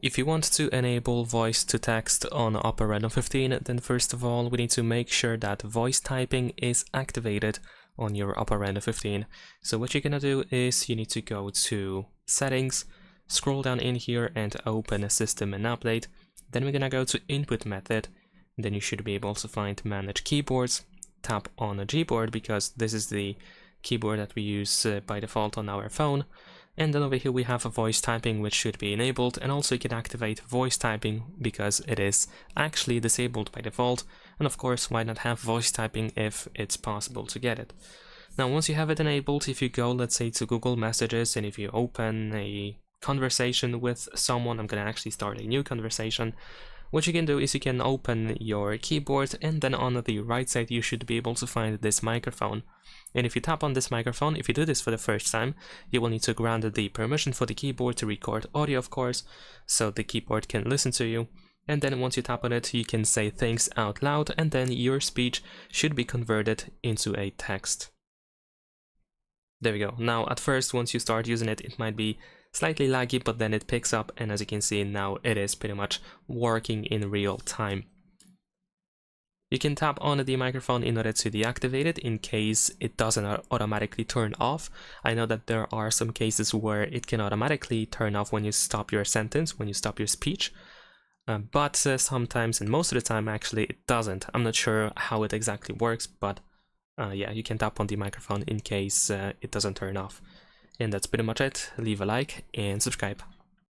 If you want to enable voice to text on OPPO Reno 15, then first of all we need to make sure that voice typing is activated on your OPPO Reno 15. So what you're gonna do is you need to go to Settings, scroll down in here and open System and Update. Then we're gonna go to Input Method. Then you should be able to find Manage Keyboards. Tap on a Gboard because this is the keyboard that we use by default on our phone. And then over here we have a voice typing, which should be enabled, and also you can activate voice typing because it is actually disabled by default. And of course, why not have voice typing if it's possible to get it? Now once you have it enabled, if you go, let's say, to Google Messages, and if you open a conversation with someone, I'm gonna actually start a new conversation. What you can do is you can open your keyboard, and then on the right side you should be able to find this microphone. And if you tap on this microphone, if you do this for the first time, you will need to grant the permission for the keyboard to record audio, of course, so the keyboard can listen to you. And then once you tap on it, you can say things out loud, and then your speech should be converted into a text. There we go. Now at first, once you start using it, it might be slightly laggy, but then it picks up, and as you can see now, it is pretty much working in real time. You can tap on the microphone in order to deactivate it in case it doesn't automatically turn off. I know that there are some cases where it can automatically turn off when you stop your sentence, when you stop your speech, but sometimes, and most of the time actually, it doesn't. I'm not sure how it exactly works, but yeah, you can tap on the microphone in case it doesn't turn off. And that's pretty much it. Leave a like and subscribe.